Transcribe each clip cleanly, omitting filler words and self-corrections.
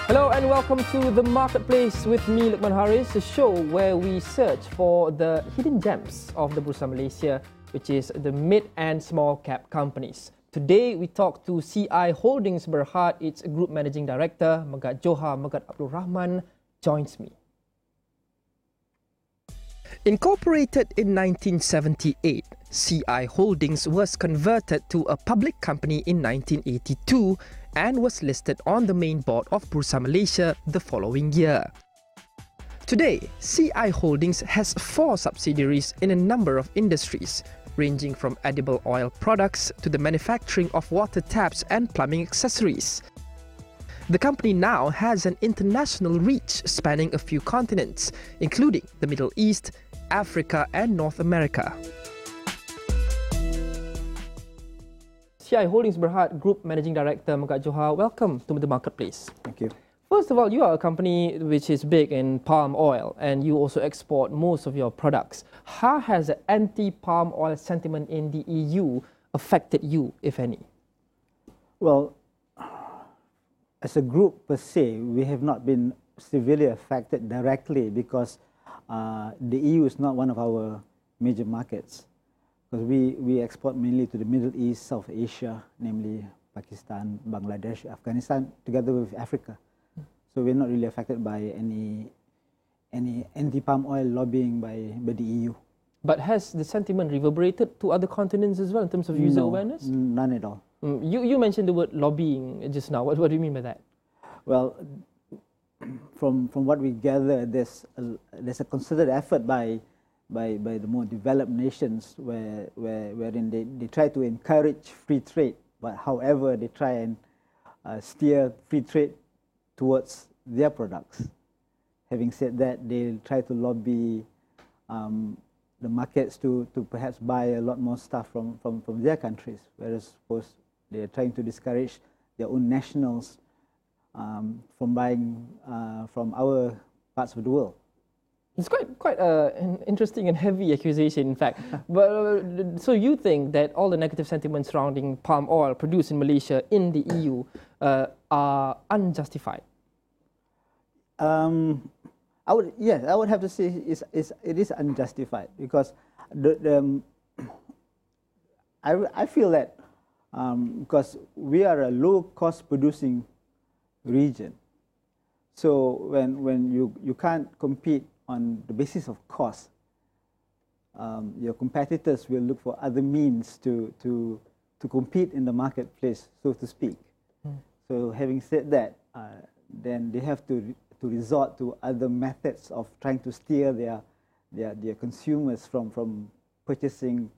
Hello and welcome to The Marketplace with me, Luqman Hariz, a show where we search for the hidden gems of the Bursa Malaysia, which is the mid and small cap companies. Today we talk to CI Holdings Berhad, its Group Managing Director, Megat Joha. Megat Abdul Rahman joins me. Incorporated in 1978, CI Holdings was converted to a public company in 1982 and was listed on the main board of Bursa Malaysia the following year. Today, CI Holdings has 4 subsidiaries in a number of industries, ranging from edible oil products to the manufacturing of water taps and plumbing accessories. The company now has an international reach spanning a few continents, including the Middle East, Africa and North America. CI Holdings Berhad Group Managing Director Megat Joha, welcome to the Marketplace. Thank you. First of all, you are a company which is big in palm oil and you also export most of your products. How has the anti-palm oil sentiment in the EU affected you, if any? Well, as a group per se, we have not been severely affected directly because the EU is not one of our major markets. Because we export mainly to the Middle East, South Asia, namely Pakistan, Bangladesh, Afghanistan, together with Africa. So we're not really affected by any anti-palm oil lobbying by the EU. But has the sentiment reverberated to other continents as well in terms of user awareness? None at all. You mentioned the word lobbying just now. What do you mean by that? Well, from what we gather, there's a concerted effort by the more developed nations wherein they try to encourage free trade, but however they try and steer free trade towards their products. Having said that, they try to lobby the markets to perhaps buy a lot more stuff from their countries, whereas suppose they are trying to discourage their own nationals from buying from our parts of the world. It's quite an interesting and heavy accusation, in fact. But so you think that all the negative sentiments surrounding palm oil produced in Malaysia in the EU are unjustified? I would have to say it is unjustified because I feel that because we are a low-cost producing region, so when you can't compete on the basis of cost, your competitors will look for other means to compete in the marketplace, so to speak. So having said that, then they have to resort to other methods of trying to steer their consumers from purchasing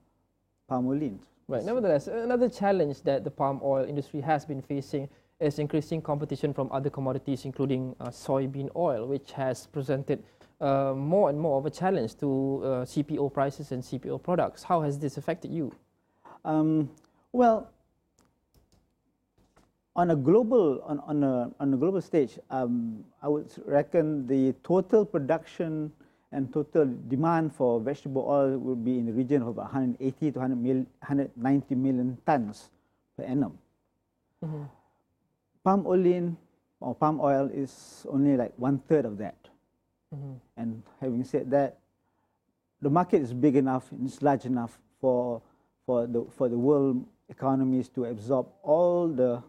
palm oil. Right. Nevertheless, another challenge that the palm oil industry has been facing is increasing competition from other commodities, including soybean oil, which has presented more and more of a challenge to CPO prices and CPO products. How has this affected you? Well, on a global stage, I would reckon the total production and total demand for vegetable oil would be in the region of about 180 to 190 million tons per annum. Palm oil or palm oil is only like 1/3 of that. And having said that, the market is big enough and it's large enough for the world economies to absorb all the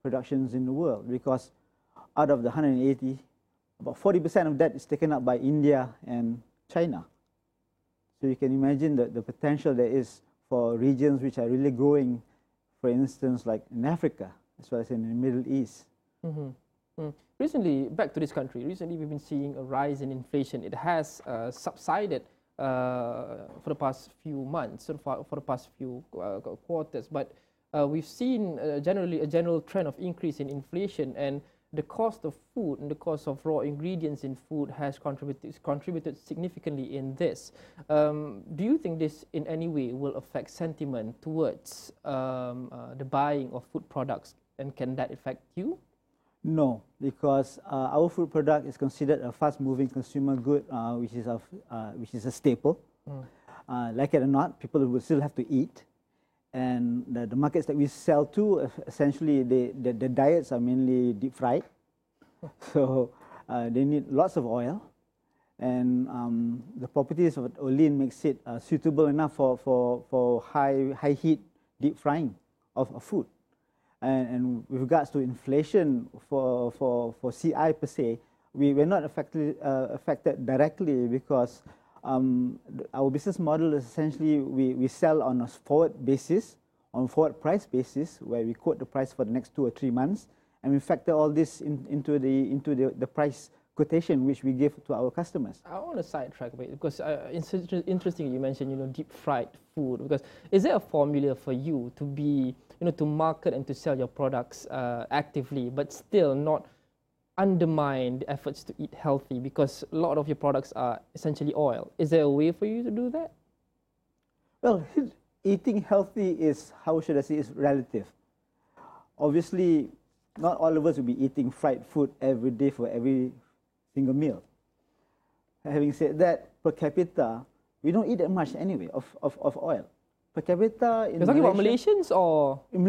productions in the world, because out of the 180, about 40% of that is taken up by India and China. So you can imagine the potential there is for regions which are really growing, for instance, like in Africa, as well as in the Middle East. Recently, back to this country, recently we've been seeing a rise in inflation. It has subsided for the past few months, for the past few quarters, but we've seen generally a general trend of increase in inflation, and the cost of food and the cost of raw ingredients in food has contributed significantly in this. Do you think this in any way will affect sentiment towards the buying of food products, and can that affect you? No, because our food product is considered a fast-moving consumer good, which is a staple. Like it or not, people will still have to eat. And the markets that we sell to, essentially, the diets are mainly deep fried. So they need lots of oil, and the properties of olein makes it suitable enough for high heat deep frying of food. And with regards to inflation for CI per se, we're not affected directly because our business model is essentially we sell on a forward basis, on forward price basis, where we quote the price for the next 2 or 3 months, and we factor all this into the price quotation which we give to our customers. I want to sidetrack a bit because it's interesting you mentioned deep fried food, because is there a formula for you to be to market and to sell your products actively but still not undermine the efforts to eat healthy, because a lot of your products are essentially oil? Is there a way for you to do that? Well, eating healthy is, how should I say, is relative. Obviously, not all of us will be eating fried food every day for every single meal. Having said that, per capita, we don't eat that much anyway of oil. Per capita in You're talking about Malaysians or? In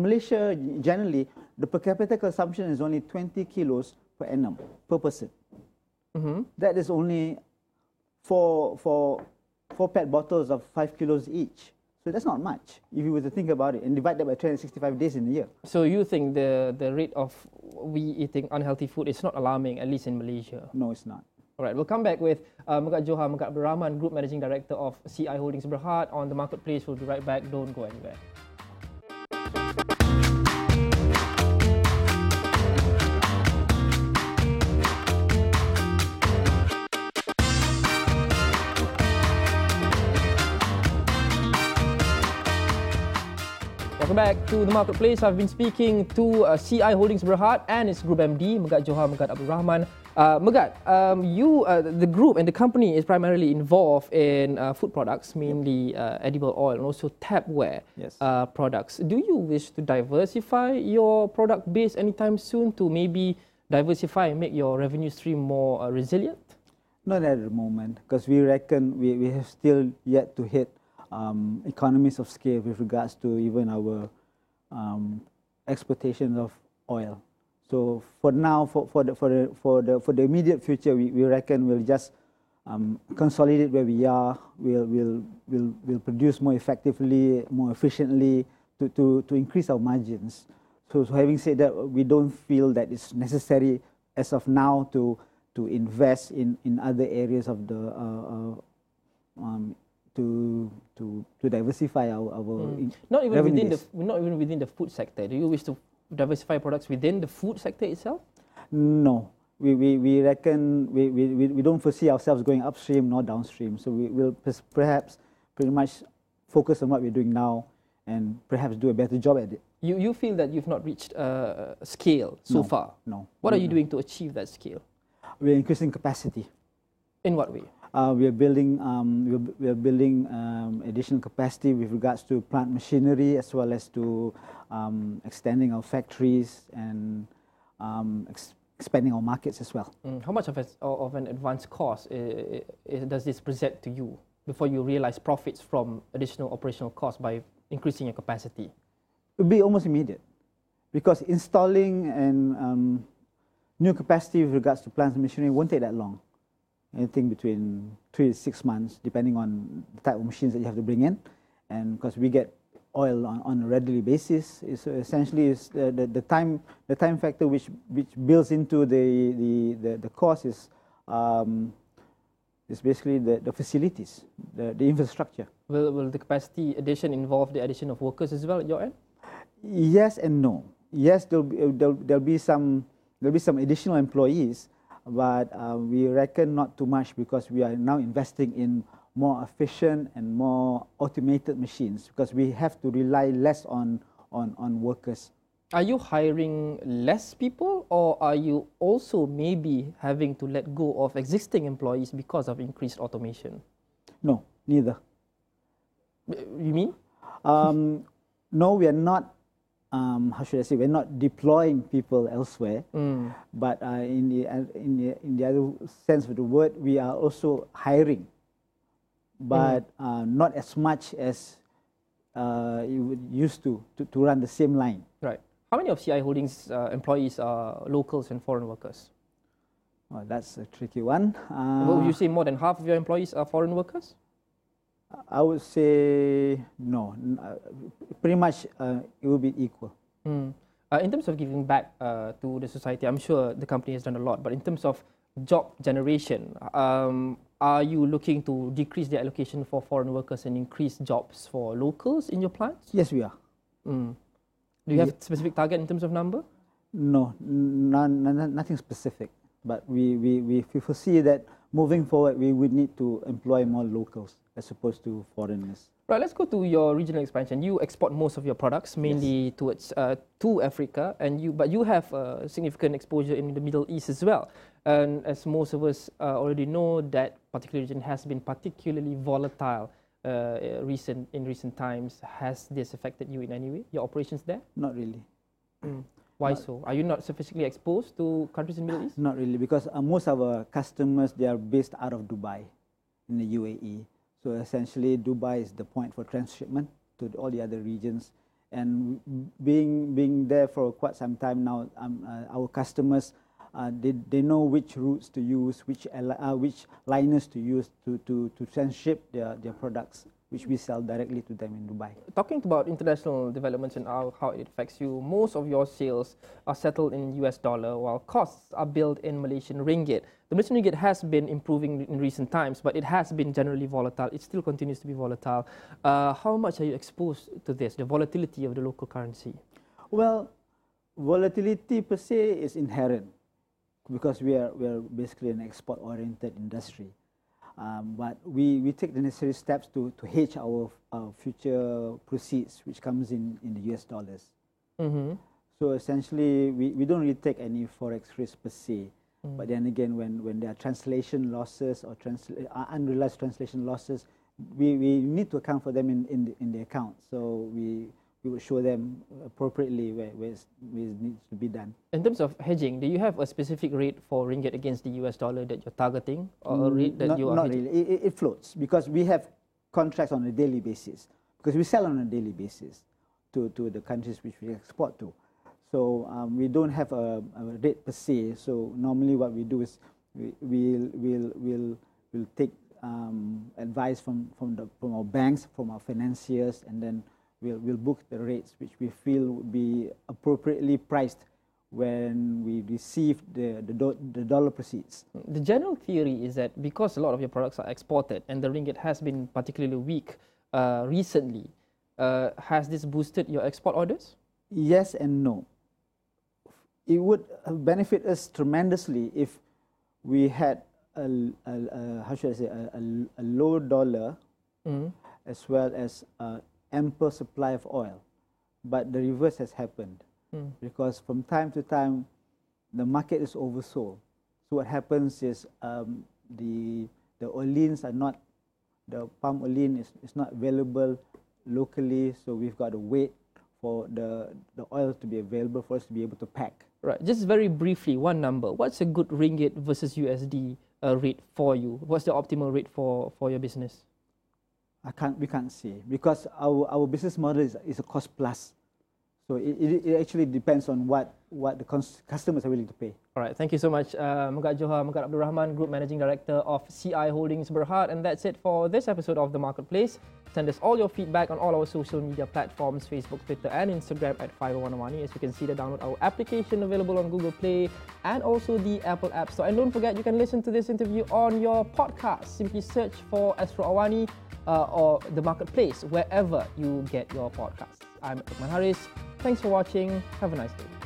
Malaysia, generally, the per capita consumption is only 20 kilos per annum, per person. That is only for 4 PET bottles of 5 kilos each. So that's not much, if you were to think about it, and divide that by 365 days in a year. So you think the rate of we eating unhealthy food is not alarming, at least in Malaysia? No, it's not. All right, we'll come back with Megat Joha, Megat Abdul Rahman, Group Managing Director of CI Holdings Berhad on the marketplace. We'll be right back. Don't go anywhere. Welcome back to the marketplace. I've been speaking to CI Holdings Berhad and its Group MD, Megat Joha, Megat Abdul Rahman. Megat, the group and the company is primarily involved in food products, mainly edible oil and also tapware products. Do you wish to diversify your product base anytime soon to maybe diversify and make your revenue stream more resilient? Not at the moment, because we reckon we have still yet to hit economies of scale with regards to even our exportation of oil. So for now, for the immediate future, we reckon we'll just consolidate where we are. We'll produce more effectively, more efficiently to increase our margins. So having said that, we don't feel that it's necessary as of now to invest in other areas of the to diversify our not even within the food sector. Do you wish to diversify products within the food sector itself? No, we reckon we don't foresee ourselves going upstream nor downstream. So we will perhaps pretty much focus on what we're doing now and perhaps do a better job at it. You feel that you've not reached scale so far? No. What are you doing to achieve that scale? We're increasing capacity. In what way? We are building additional capacity with regards to plant machinery, as well as to extending our factories and expanding our markets as well. How much of an advanced cost does this present to you before you realize profits from additional operational costs by increasing your capacity? It will be almost immediate, because installing and new capacity with regards to plants and machinery won't take that long. Anything between 3 to 6 months, depending on the type of machines that you have to bring in. And because we get oil on a readily basis, it's essentially the time factor which builds into the cost is basically the facilities, the infrastructure. Will the capacity addition involve the addition of workers as well at your end? Yes and no. Yes, there'll be some additional employees, but we reckon not too much, because we are now investing in more efficient and more automated machines, because we have to rely less on workers. Are you hiring less people, or are you also maybe having to let go of existing employees because of increased automation? No, neither. You mean? No, we are not. How should I say? We're not deploying people elsewhere, but in the other sense of the word, we are also hiring, but not as much as you would used to run the same line. Right. How many of CI Holdings employees are locals and foreign workers? Well, that's a tricky one. Would you say more than half of your employees are foreign workers? I would say no. Pretty much it will be equal. In terms of giving back to the society, I'm sure the company has done a lot, but in terms of job generation, are you looking to decrease the allocation for foreign workers and increase jobs for locals in your plants? Yes, we are. Do you have a specific target in terms of number? No, nothing specific. But we foresee that moving forward, we would need to employ more locals as opposed to foreigners. Right, let's go to your regional expansion. You export most of your products mainly towards to Africa, but you have significant exposure in the Middle East as well. And as most of us already know, that particular region has been particularly volatile in recent times. Has this affected you in any way? Your operations there? Not really. Why so? Are you not sufficiently exposed to countries in the Middle East? Not really, because most of our customers, they are based out of Dubai, in the UAE. So essentially, Dubai is the point for transshipment to all the other regions. And being there for quite some time now, our customers, they know which routes to use, which liners to use to transship their products, which we sell directly to them in Dubai. Talking about international developments and how it affects you, most of your sales are settled in US dollar, while costs are billed in Malaysian ringgit. The Malaysian ringgit has been improving in recent times, but it has been generally volatile. It still continues to be volatile. How much are you exposed to this, the volatility of the local currency? Well, volatility per se is inherent because we are basically an export-oriented industry. But we take the necessary steps to hedge our future proceeds, which comes in the US dollars. So essentially, we don't really take any forex risk per se. But then again, when there are translation losses or unrealized translation losses, we need to account for them in the account. So we will show them appropriately where it needs to be done. In terms of hedging, do you have a specific rate for ringgit against the US dollar that you're targeting, or a rate that you are not hedging? really. It floats because we have contracts on a daily basis, because we sell on a daily basis to the countries which we export to. So we don't have a rate per se. So normally what we do is we'll take advice from our banks, from our financiers, and then we'll book the rates which we feel would be appropriately priced when we receive the dollar proceeds. The general theory is that because a lot of your products are exported and the ringgit has been particularly weak recently, has this boosted your export orders? Yes and no. It would benefit us tremendously if we had a low dollar as well as ample supply of oil. But the reverse has happened because from time to time the market is oversold. So what happens is the oleins are not, the palm olein is not available locally, so we've got to wait for the oil to be available for us to be able to pack. Right. Just very briefly, one number. What's a good ringgit versus USD rate for you? What's the optimal rate for your business? We can't say, because our business model is a cost plus. So it actually depends on what the customers are willing to pay. All right. Thank you so much, Megat Joha, Megat Abdul Rahman, Group Managing Director of CI Holdings Berhad. And that's it for this episode of The Marketplace. Send us all your feedback on all our social media platforms, Facebook, Twitter, and Instagram at 501 Awani. As you can see, download our application available on Google Play and also the Apple App Store. And don't forget, you can listen to this interview on your podcast. Simply search for Astro Awani or The Marketplace, wherever you get your podcasts. I'm Luqman Hariz. Thanks for watching. Have a nice day.